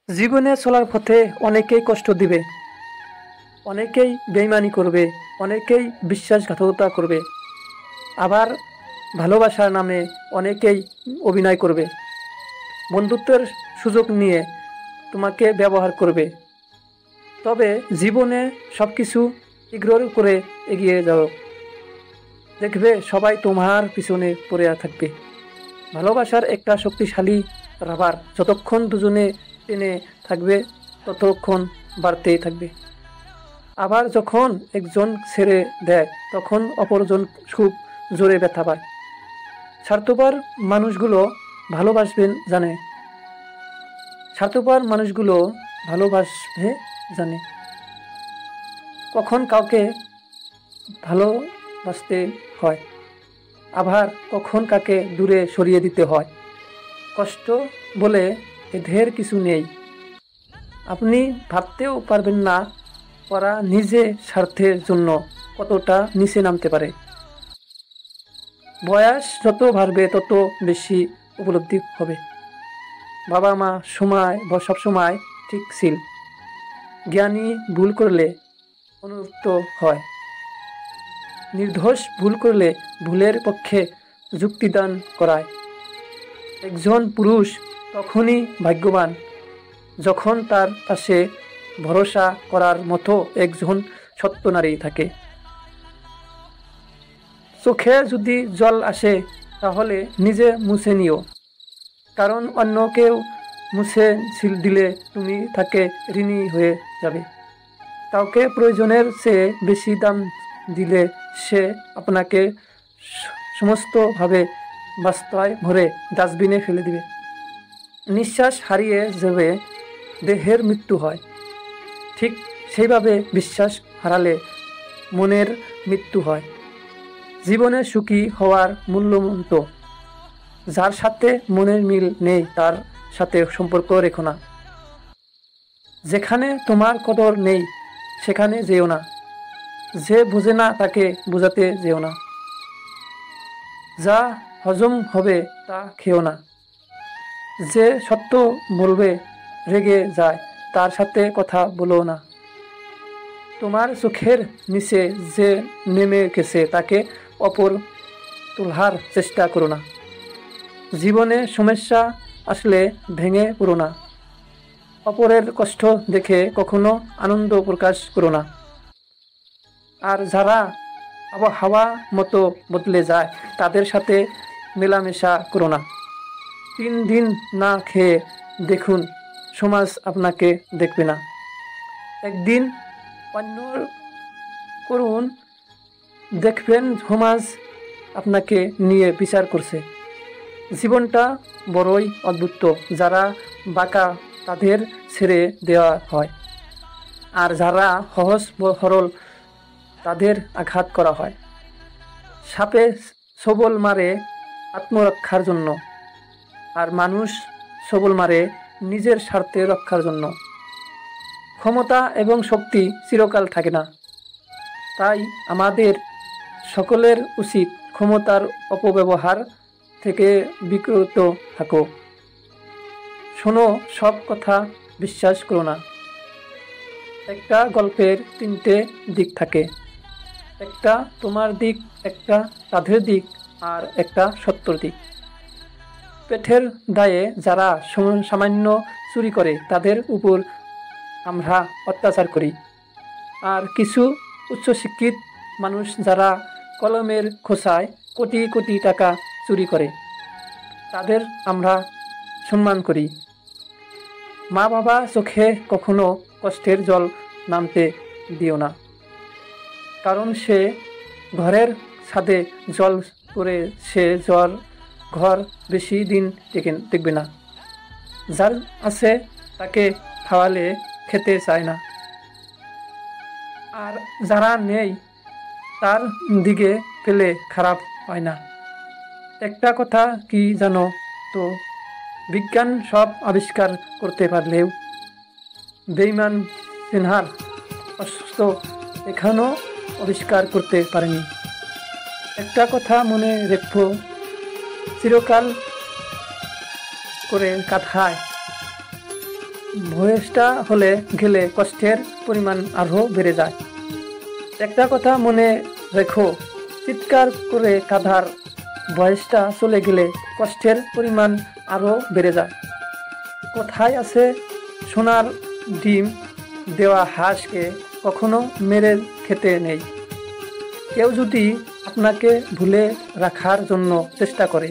জীবনে চলার পথে অনেকেই কষ্ট দিবে, অনেকেই বেইমানি করবে, অনেকেই বিশ্বাসঘাতকতা করবে, আবার ভালোবাসার নামে অনেকেই অভিনয় করবে, বন্ধুত্বের সুযোগ নিয়ে তোমাকে ব্যবহার করবে। তবে জীবনে সব কিছু ইগনোর করে এগিয়ে যাও, দেখবে সবাই তোমার পিছনে পড়ে থাকবে। ভালোবাসার একটা শক্তিশালী রাবার, যতক্ষণ দুজনে টেনে থাকবে ততক্ষণ বাড়তেই থাকবে। আবার যখন একজন ছেড়ে দেয় তখন অপরজন খুব জোরে ব্যথা পায়। স্বার্থপর মানুষগুলো ভালোবাসবেন জানে, স্বার্থপর মানুষগুলো ভালোবাসবে জানে কখন কাউকে ভালোবাসতে হয়, আবার কখন কাকে দূরে সরিয়ে দিতে হয়। কষ্ট বলে এদের কিছু নেই, আপনি ভাবতেও পারবেন না ওরা নিজে স্বার্থের জন্য কতটা নিচে নামতে পারে। বয়স যত বাড়বে তত বেশি উপলব্ধি হবে। বাবা মা সবসময় ঠিক ছিল, জ্ঞানী ভুল করলে অনুরক্ত হয়, নির্দোষ ভুল করলে ভুলের পক্ষে যুক্তিদান করায়। একজন পুরুষ তখনই ভাগ্যবান যখন তার পাশে ভরসা করার মতো একজন সত্য নারী থাকে। চোখে যদি জল আসে তাহলে নিজে মুছে নিও, কারণ অন্য কেউ মুছে দিলে তুমি তাকে ঋণী হয়ে যাবে। কাউকে প্রয়োজনের চেয়ে বেশি দাম দিলে সে আপনাকে সমস্তভাবে বাস্তবায় ভরে ডাস্টবিনে ফেলে দিবে। নিঃশ্বাস হারিয়ে যাবে, দেহের মৃত্যু হয়, ঠিক সেইভাবে বিশ্বাস হারালে মনের মৃত্যু হয়। জীবনে সুখী হওয়ার মূল্যমন্ত্র, যার সাথে মনের মিল নেই তার সাথে সম্পর্ক রেখো না। যেখানে তোমার কদর নেই সেখানে যেও না, যে বোঝে না তাকে বোঝাতে যেও না, যা হজম হবে তা খেও না, যে সত্য বলবে রেগে যায় তার সাথে কথা বলো না। তোমার চোখের নিচে যে নেমে গেছে তাকে অপর তোলার চেষ্টা করো না। জীবনে সমস্যা আসলে ভেঙে পড়ো না, অপরের কষ্ট দেখে কখনো আনন্দ প্রকাশ করো না। আর যারা আবহাওয়া মতো বদলে যায় তাদের সাথে মেলামেশা করো না। 3 দিন না খেয়ে দেখুন, সমাজ আপনাকে দেখবে না। একদিন অন্য করুন, দেখবেন সমাজ আপনাকে নিয়ে বিচার করছে। জীবনটা বড়ই অদ্ভুত, যারা বাঁকা তাদের ছেড়ে দেওয়া হয়, আর যারা সহজ সরল তাদের আঘাত করা হয়। সাপে সবল মারে আত্মরক্ষার জন্য, আর মানুষ সবল মারে নিজের স্বার্থে রক্ষার জন্য। ক্ষমতা এবং শক্তি চিরকাল থাকে না, তাই আমাদের সকলের উচিত ক্ষমতার অপব্যবহার থেকে বিরত থাকো। শোনো, সব কথা বিশ্বাস করো না। একটা গল্পের 3টে দিক থাকে, একটা তোমার দিক, একটা তাদের দিক, আর একটা সত্যর দিক। পেটের দায়ে যারা সামান্য চুরি করে তাদের উপর আমরা অত্যাচার করি, আর কিছু উচ্চশিক্ষিত মানুষ যারা কলমের খোসায় কোটি কোটি টাকা চুরি করে তাদের আমরা সম্মান করি। মা বাবা চোখে কখনো কষ্টের জল নামতে দিও না, কারণ সে ঘরের ছাদে জল করে সে ঘর বেশি দিন টিকবে না। যার আছে তাকে খাওয়ালে খেতে চায় না, আর যারা নেই তার দিকে ফেলে খারাপ হয় না। একটা কথা কি জানো তো, বিজ্ঞান সব আবিষ্কার করতে পারলেও বেইমান সিনহার অস্ত্র এখনও আবিষ্কার করতে পারেনি। একটা কথা মনে রেখো, চিরকাল করে কাঁথায় বয়সটা হলে গেলে কষ্টের পরিমাণ আরও বেড়ে যায়। একটা কথা মনে রেখো, চিৎকার করে কাঁদার বয়সটা চলে গেলে কষ্টের পরিমাণ আরও বেড়ে যায়। কথায় আছে, সোনার ডিম দেওয়া হাঁসকে কখনো মেরে খেতে নেই। কেউ যদি আপনাকে ভুলে রাখার জন্য চেষ্টা করে,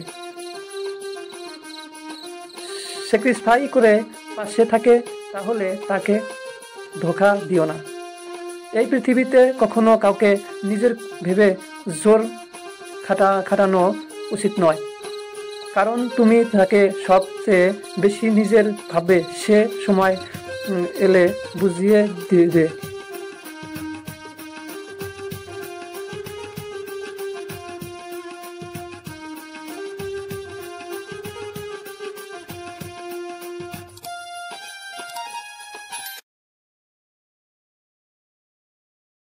স্যাক্রিফাই করে পাশে থাকে, তাহলে তাকে ধোঁকা দিও না। এই পৃথিবীতে কখনো কাউকে নিজের ভেবে জোর খাটানো উচিত নয়, কারণ তুমি তাকে সবচেয়ে বেশি নিজের ভাবে সে সময় এলে বুঝিয়ে দিবে।